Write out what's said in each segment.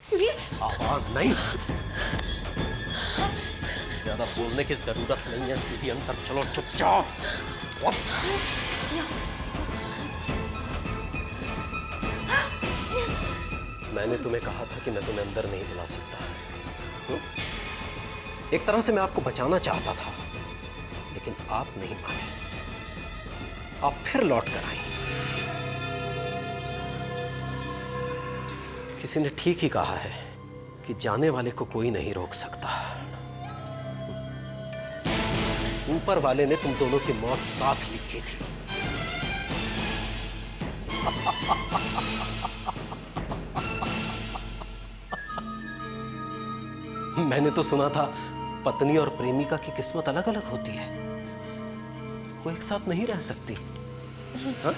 सुनिए। आवाज नहीं, ज्यादा बोलने की जरूरत नहीं है, सीधी अंदर चलो चुपचाप। मैंने तुम्हें कहा था कि मैं तुम्हें अंदर नहीं बुला सकता। एक तरह से मैं आपको बचाना चाहता था, लेकिन आप नहीं आए, आप फिर लौट कर आई। किसी ने ठीक ही कहा है कि जाने वाले को कोई नहीं रोक सकता। ऊपर वाले ने तुम दोनों की मौत साथ लिखी थी। मैंने तो सुना था पत्नी और प्रेमिका की किस्मत अलग अलग होती है, वो एक साथ नहीं रह सकती। हा?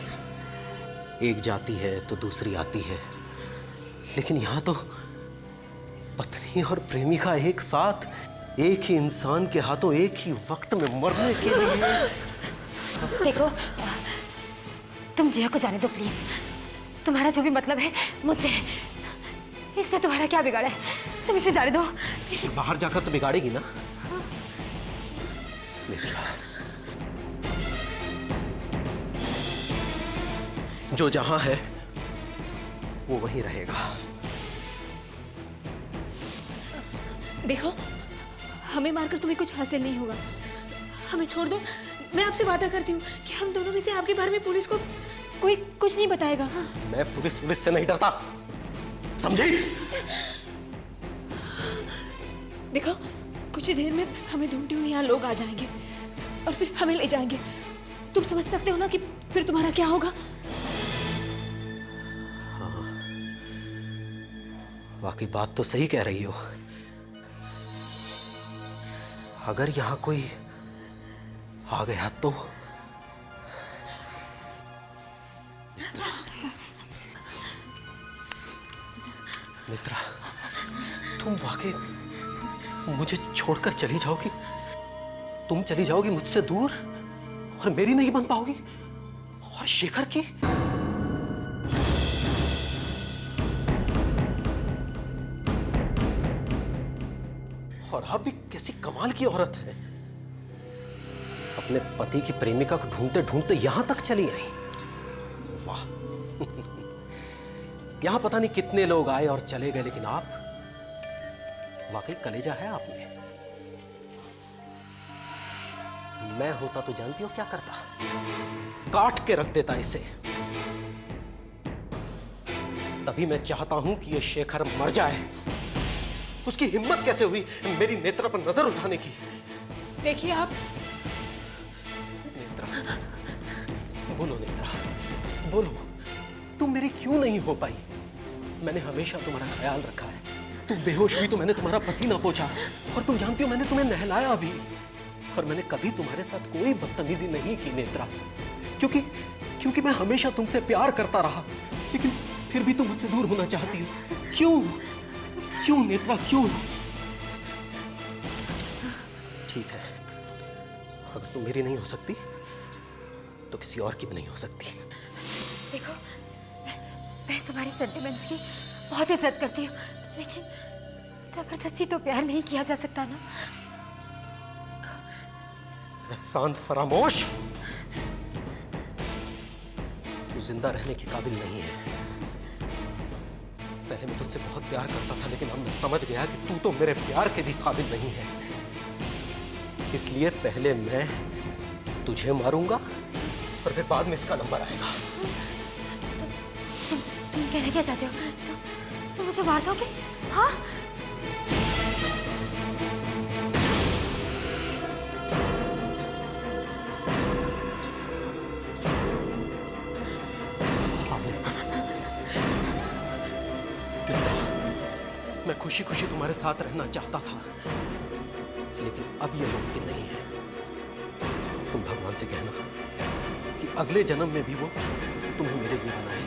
एक जाती है तो दूसरी आती है, लेकिन यहां तो पत्नी और प्रेमिका एक साथ, एक ही इंसान के हाथों एक ही वक्त में मरने के लिए। देखो, तुम जिया को जाने दो प्लीज। तुम्हारा जो भी मतलब है मुझसे है, इससे तुम्हारा क्या बिगाड़ा है? तुम इसे जाने दो प्लीज। बाहर जाकर तो बिगाड़ेगी ना। नेत्रा, जो जहां है वो वहीं रहेगा। देखो, हमें मारकर तुम्हें कुछ हासिल नहीं होगा। हमें छोड़ दो। मैं आपसे वादा करती हूँ कि हम दोनों में से आपके बारे में पुलिस को कोई कुछ नहीं बताएगा। मैं पुलिस से नहीं डरता, समझी? देखो, कुछ ही देर में हमें ढूंढते हुए यहाँ लोग आ जाएंगे और फिर हमें ले जाएंगे। तुम समझ सकते हो ना कि फिर तुम्हारा क्या होगा? वाकई बात तो सही कह रही हो। अगर यहां कोई आ गया तो मित्रा, तुम वाकई मुझे छोड़कर चली जाओगी? तुम चली जाओगी मुझसे दूर और मेरी नहीं बन पाओगी? और शेखर की? और आप भी कैसी कमाल की औरत है, अपने पति की प्रेमिका को ढूंढते ढूंढते यहां तक चली आई। वाह। यहां पता नहीं कितने लोग आए और चले गए, लेकिन आप, वाकई कलेजा है आप में। मैं होता तो जानती हो क्या करता? काट के रख देता इसे। तभी मैं चाहता हूं कि ये शेखर मर जाए। उसकी हिम्मत कैसे हुई मेरी नेत्रा पर नजर उठाने की? देखिए आप। नेत्रा, बोलो नेत्रा, बोलो, तुम मेरी क्यों नहीं हो पाई? मैंने हमेशा तुम्हारा ख्याल रखा है। तुम बेहोश हुई तो मैंने तुम्हारा पसीना पोंछा, और तुम जानती हो मैंने तुम्हें नहलाया भी। और मैंने कभी तुम्हारे साथ कोई बदतमीजी नहीं की नेत्रा, क्योंकि मैं हमेशा तुमसे प्यार करता रहा। लेकिन फिर भी तुम मुझसे दूर होना चाहती हो। क्यों नेत्रा, क्यों? ठीक है, अगर तुम मेरी नहीं हो सकती तो किसी और की भी नहीं हो सकती। देखो, मैं तुम्हारी सेंटिमेंट्स की बहुत इज्जत करती हूँ, लेकिन जबरदस्ती तो प्यार नहीं किया जा सकता ना। एहसान फरामोश, तू जिंदा रहने के काबिल नहीं है। पहले मैं तुझसे बहुत प्यार करता था, लेकिन अब मैं समझ गया कि तू तो मेरे प्यार के भी काबिल नहीं है। इसलिए पहले मैं तुझे मारूंगा और फिर बाद में इसका नंबर आएगा। तुम कहना क्या चाहते हो? तुम मुझे मार दोगे? हाँ? मैं खुशी खुशी तुम्हारे साथ रहना चाहता था, लेकिन अब यह मुमकिन नहीं है। तुम भगवान से कहना कि अगले जन्म में भी वो तुम्हें मेरे लिए बनाए।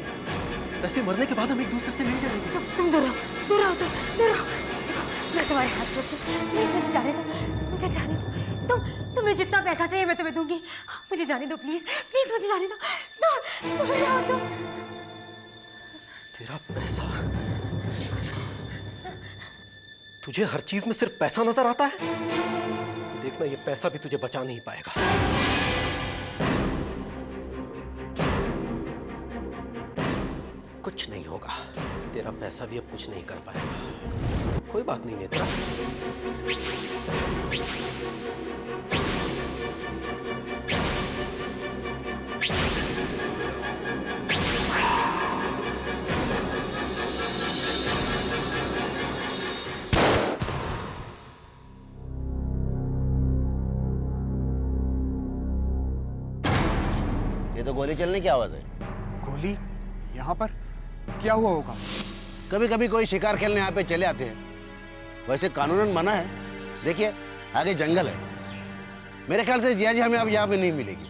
वैसे मरने के बाद हम एक दूसरे से मिल जाएंगे। तुम दूर रहो, दूर रहो, दूर रहो। मैं तुम्हारे हाथ छोड़ती हूँ, प्लीज मुझे जाने दो, मुझे जाने दो। तुम्हें जितना पैसा चाहिए मैं तुम्हें दूंगी। मुझे जाने दो प्लीज, प्लीज मुझे जाने दो। तुम जाओ। तेरा पैसा? तुझे हर चीज में सिर्फ पैसा नजर आता है? देखना ये पैसा भी तुझे बचा नहीं पाएगा। कुछ नहीं होगा, तेरा पैसा भी अब कुछ नहीं कर पाएगा। कोई बात नहीं नेत्रा। ये तो गोली चलने की आवाज है। गोली? यहाँ पर क्या हुआ होगा? कभी कभी कोई शिकार खेलने यहाँ पे चले आते हैं, वैसे कानूनन मना है। देखिए आगे जंगल है, मेरे ख्याल से जिया जी हमें अब यहाँ पे नहीं मिलेगी।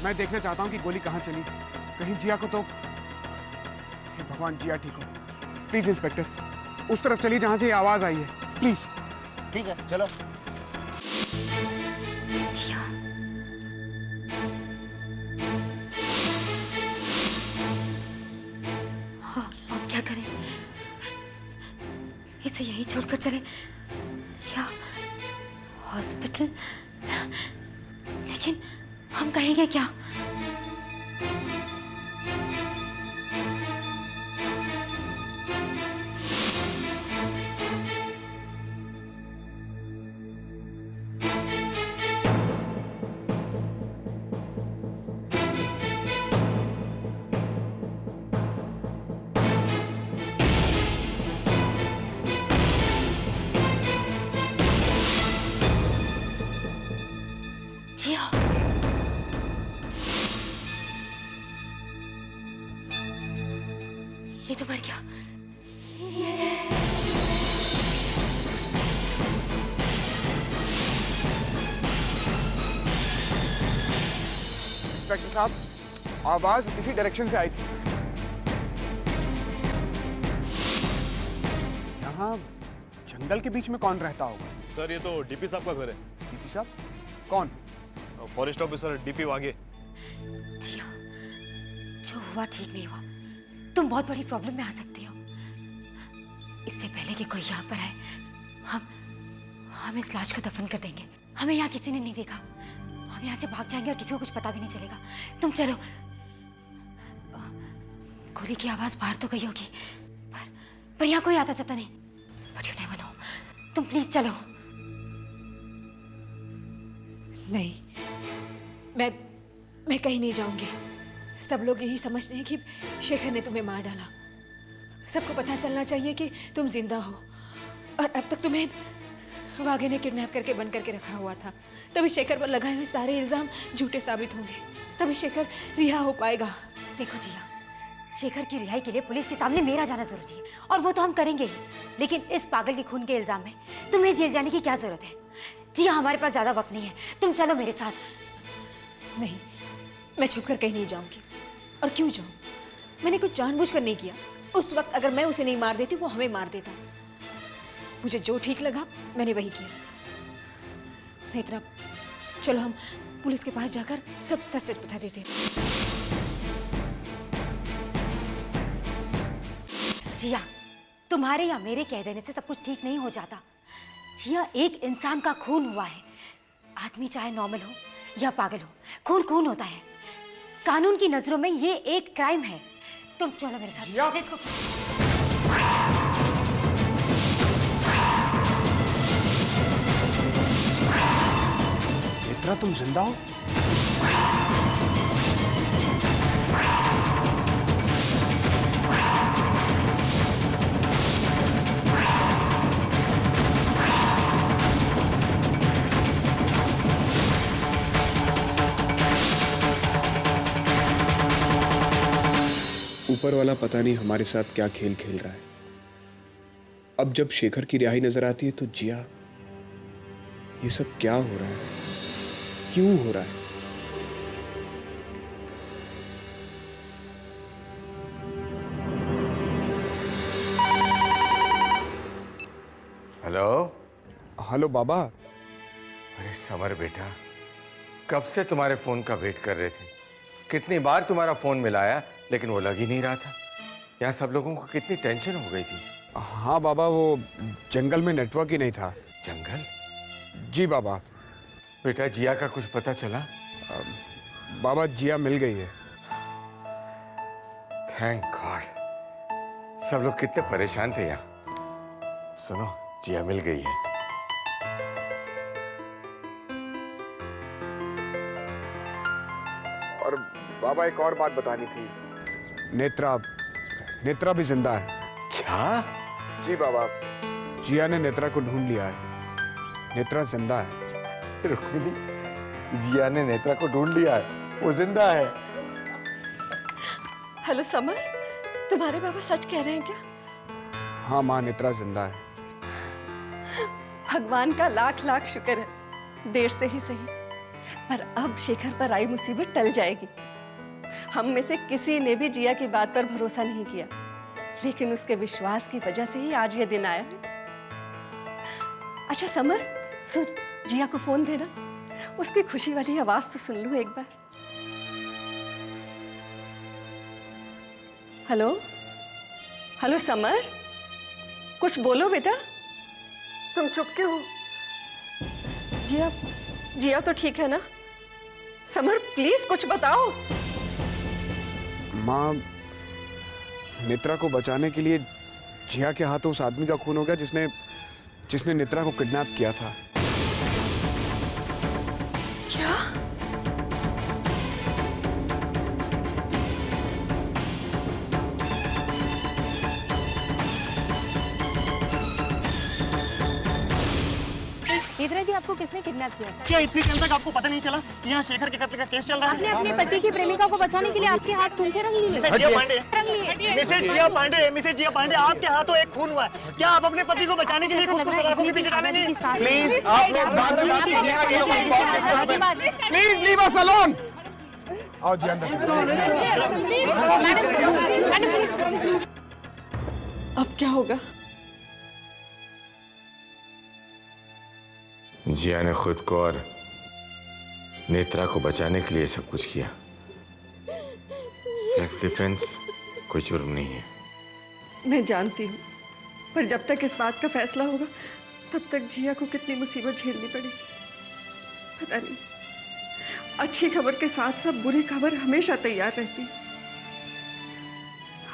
मैं देखना चाहता हूँ कि गोली कहाँ चली। कहीं जिया को तो, हे भगवान जिया ठीक हो। प्लीज इंस्पेक्टर, उस तरफ चलिए जहाँ से ये आवाज आई है, प्लीज। ठीक है चलो। जिया, हाँ, अब क्या करें? इसे यहीं छोड़कर चले या हॉस्पिटल? लेकिन हम कहेंगे क्या? जिया, ये तो मर गया। इंस्पेक्टर साहब, आवाज इसी डायरेक्शन से आई थी। यहाँ जंगल के बीच में कौन रहता होगा? सर ये तो डीपी साहब का घर है। डीपी साहब? कौन? फॉरेस्ट ऑफिसर डीपी वागे। जिया, जो हुआ ठीक नहीं हुआ। तुम बहुत बड़ी प्रॉब्लम में आ सकती हो। इससे पहले कि कोई यहाँ पर आए, हम इस लाश को दफन कर देंगे। हमें यहाँ किसी ने नहीं देखा। हम यहाँ से भाग जाएंगे और किसी को कुछ पता भी नहीं चलेगा। तुम चलो। गोली की आवाज बाहर तो गई होगी, पर यहाँ कोई आता जाता नहीं। But you never know. तुम प्लीज चलो। नहीं, मैं कहीं नहीं जाऊंगी। सब लोग यही समझते हैं कि शेखर ने तुम्हें मार डाला। सबको पता चलना चाहिए कि तुम जिंदा हो, और अब तक तुम्हें वागे ने किडनैप करके बंद करके रखा हुआ था। तभी शेखर पर लगाए हुए सारे इल्जाम झूठे साबित होंगे, तभी शेखर रिहा हो पाएगा। देखो जिया, शेखर की रिहाई के लिए पुलिस के सामने मेरा जाना जरूरी है, और वो तो हम करेंगे ही। लेकिन इस पागल के खून के इल्जाम में तुम्हें जेल जाने की क्या जरूरत है? जिया, हमारे पास ज्यादा वक्त नहीं है। तुम चलो मेरे साथ। नहीं, मैं छुप कर कहीं नहीं जाऊंगी। और क्यों जाऊं? मैंने कुछ जानबूझकर नहीं किया। उस वक्त अगर मैं उसे नहीं मार देती, वो हमें मार देता। मुझे जो ठीक लगा मैंने वही किया। नेत्रा, चलो हम पुलिस के पास जाकर सब सच सच बता देते हैं। जिया, तुम्हारे या मेरे कह देने से सब कुछ ठीक नहीं हो जाता। जिया, एक इंसान का खून हुआ है। आदमी चाहे नॉर्मल हो या पागल हो, खून खून होता है। कानून की नजरों में ये एक क्राइम है। तुम चलो मेरे साथ। Let's go. नेत्रा, तुम जिंदा हो? ऊपर वाला पता नहीं हमारे साथ क्या खेल खेल रहा है। अब जब शेखर की रिहाई नजर आती है तो जिया, ये सब क्या हो रहा है? क्यों हो रहा है? हेलो। हेलो बाबा। अरे समर बेटा, कब से तुम्हारे फोन का वेट कर रहे थे। कितनी बार तुम्हारा फोन मिलाया लेकिन वो लग ही नहीं रहा था। यहाँ सब लोगों को कितनी टेंशन हो गई थी। हाँ बाबा, वो जंगल में नेटवर्क ही नहीं था। जंगल? जी बाबा। बेटा जिया का कुछ पता चला? बाबा जिया मिल गई है। Thank God. सब लोग कितने परेशान थे यहाँ। सुनो, जिया मिल गई है। और बाबा एक और बात बतानी थी। नेत्रा भी जिंदा है। क्या? जी बाबा, जिया ने नेत्रा को ढूंढ लिया है। नेत्रा जिंदा है। रुक्मिणी, जिया ने नेत्रा को ढूंढ लिया है, वो जिंदा है। हेलो समर, तुम्हारे बाबा सच कह रहे हैं क्या? हाँ माँ, नेत्रा जिंदा है। भगवान का लाख लाख शुक्र है, देर से ही सही, पर अब शेखर पर आई मुसीबत टल जाएगी। हम में से किसी ने भी जिया की बात पर भरोसा नहीं किया, लेकिन उसके विश्वास की वजह से ही आज ये दिन आया है। अच्छा समर, सुन, जिया को फोन देना, उसकी खुशी वाली आवाज तो सुन लो एक बार। हेलो हेलो समर, कुछ बोलो बेटा, तुम चुप क्यों हो? जिया तो ठीक है ना? समर प्लीज कुछ बताओ। माँ, नेत्रा को बचाने के लिए जिया के हाथों उस आदमी का खून हो गया जिसने नेत्रा को किडनैप किया था। क्या? नेत्रा जी, आपको किसने किडनैप किया था? क्या इतनी टाइम तक आपको पता नहीं चला कि यहाँ शेखर के कत्ल का केस चल रहा है? आपने अपने पति की प्रेमिका को बचाने के लिए आपके हाथ खून से रंग लिए। मिसेज जिया पांडे, आपके हाथों एक खून हुआ है। क्या आप अपने पति को बचाने के लिए खुद को सलाखों के पीछे डालेंगे? प्लीज आप लोग बात कीजिए। Please leave us alone. आओ जी अंदर। अब क्या होगा? जिया ने खुद को और नेत्रा को बचाने के लिए सब कुछ किया। सेल्फ डिफेंस कोई जुर्म नहीं है। मैं जानती हूँ, पर जब तक इस बात का फैसला होगा तब तक जिया को कितनी मुसीबत झेलनी पड़ेगी पता नहीं। अच्छी खबर के साथ साथ बुरी खबर हमेशा तैयार रहती है।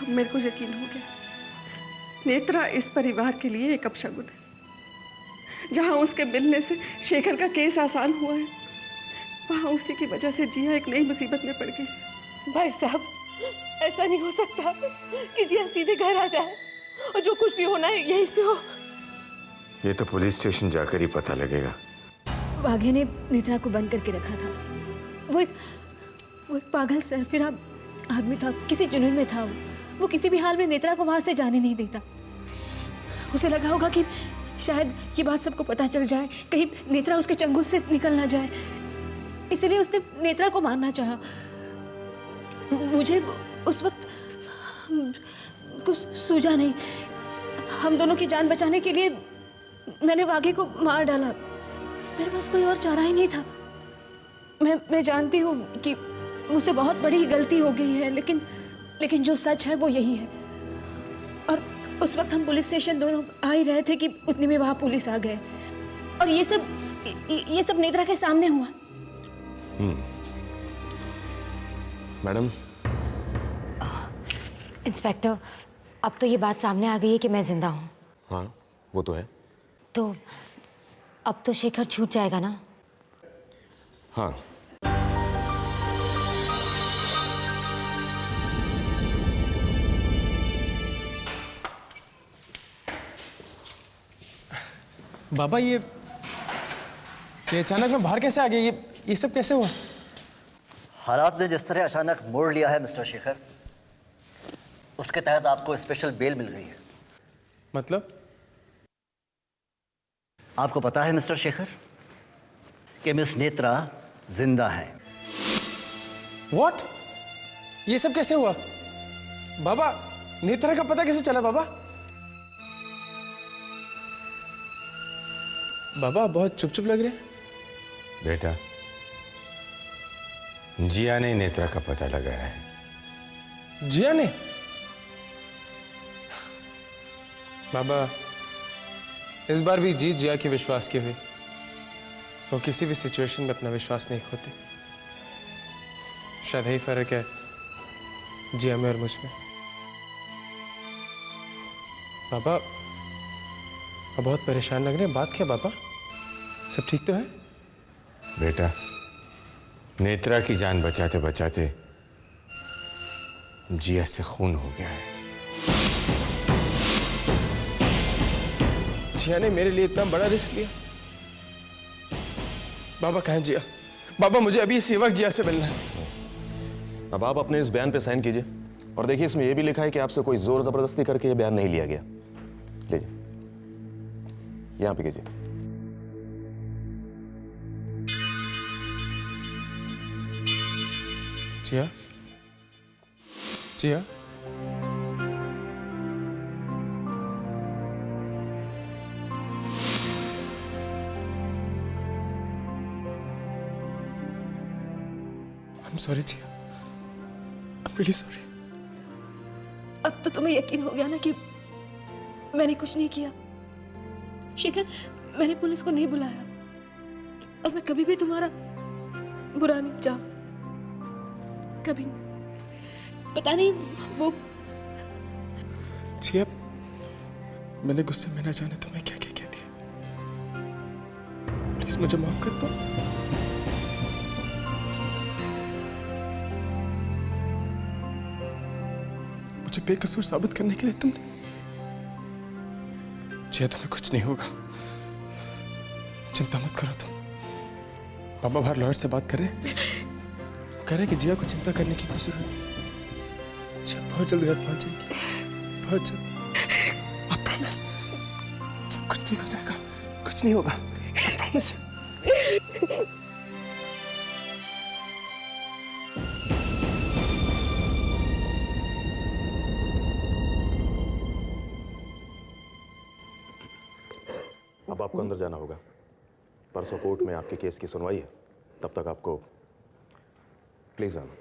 अब मेरे को यकीन हो गया, नेत्रा इस परिवार के लिए एक अपशगुन है। जहां उसके मिलने से शेखर का केस आसान हुआ है, वहां उसी की वजह से जिया एक नई मुसीबत में पड़ गई। भाई साहब, ऐसा नहीं हो सकता कि जिया सीधे घर आ जाए और जो कुछ भी होना है यहीं से हो। ये तो पुलिस स्टेशन जाकर ही पता लगेगा। वाघे ने नेत्रा को बंद करके रखा था। वो एक पागल सरफिरा आदमी था, किसी जुनून में था। वो किसी भी हाल में नेत्रा को वहां से जाने नहीं देता। उसे लगा होगा कि शायद ये बात सबको पता चल जाए, कहीं नेत्रा उसके चंगुल से निकल ना जाए, इसलिए उसने नेत्रा को मारना चाहा। मुझे उस वक्त कुछ सूझा नहीं। हम दोनों की जान बचाने के लिए मैंने वाघे को मार डाला। मेरे पास कोई और चारा ही नहीं था। मैं जानती हूँ कि मुझसे बहुत बड़ी गलती हो गई है, लेकिन जो सच है वो यही है। और उस वक्त हम पुलिस स्टेशन दोनों आ ही रहे थे कि उतने में वहाँ पुलिस आ गए, और ये सब नेत्रा के सामने हुआ। मैडम। इंस्पेक्टर, अब तो ये बात सामने आ गई है कि मैं जिंदा हूँ। हाँ, वो तो है। तो अब तो शेखर छूट जाएगा ना? हाँ। बाबा, ये अचानक में बाहर कैसे आ गए? ये सब कैसे हुआ? हालात ने जिस तरह अचानक मोड़ लिया है मिस्टर शेखर, उसके तहत आपको स्पेशल बेल मिल गई है। मतलब? आपको पता है मिस्टर शेखर कि मिस नेत्रा जिंदा है। व्हाट? ये सब कैसे हुआ? बाबा, नेत्रा का पता कैसे चला बाबा? बाबा बहुत चुप चुप लग रहे हैं। बेटा, जिया ने नेत्रा का पता लगाया है। जिया ने? बाबा, इस बार भी जीत जिया के विश्वास की हुई। वो किसी भी सिचुएशन में अपना विश्वास नहीं खोती। शायद यही फर्क है जिया में और मुझ में। बाबा, आप बहुत परेशान लग रहे हैं। बात क्या बाबा? सब ठीक तो है? बेटा, नेत्रा की जान बचाते बचाते जिया से खून हो गया है। जिया ने मेरे लिए इतना बड़ा रिस्क लिया। बाबा कहाँ है जिया? बाबा, मुझे अभी इसी वक्त जिया से मिलना है। अब आप अपने इस बयान पे साइन कीजिए और देखिए इसमें यह भी लिखा है कि आपसे कोई जोर जबरदस्ती करके यह बयान नहीं लिया गया। लीजिए, यहां पे कीजिए। जिया? जिया? I'm sorry Jiya. I'm really sorry। अब तो तुम्हें यकीन हो गया ना कि मैंने कुछ नहीं किया। शेखर, मैंने पुलिस को नहीं बुलाया और मैं कभी भी तुम्हारा बुरा नहीं चाह, कभी नहीं। पता नहीं वो जिया, मैंने गुस्से में ना जाने तुम्हें क्या क्या कह दिया। प्लीज मुझे माफ कर दो। मुझे बेकसूर साबित करने के लिए तुमने। जिया, तुम्हें कुछ नहीं होगा, चिंता मत करो तुम। पापा बाहर लॉयर से बात कर रहे हैं। कह रहे हैं कि जिया को चिंता करने की कोई जरूरत नहीं। जिया बहुत जल्द घर पहुंच जाएगी, बहुत जल्द। आई प्रॉमिस, सब कुछ ठीक हो जाएगा, कुछ नहीं होगा। I promise. अब आपको अंदर जाना होगा। परसों कोर्ट में आपके केस की सुनवाई है। तब तक आपको प्लीज आना।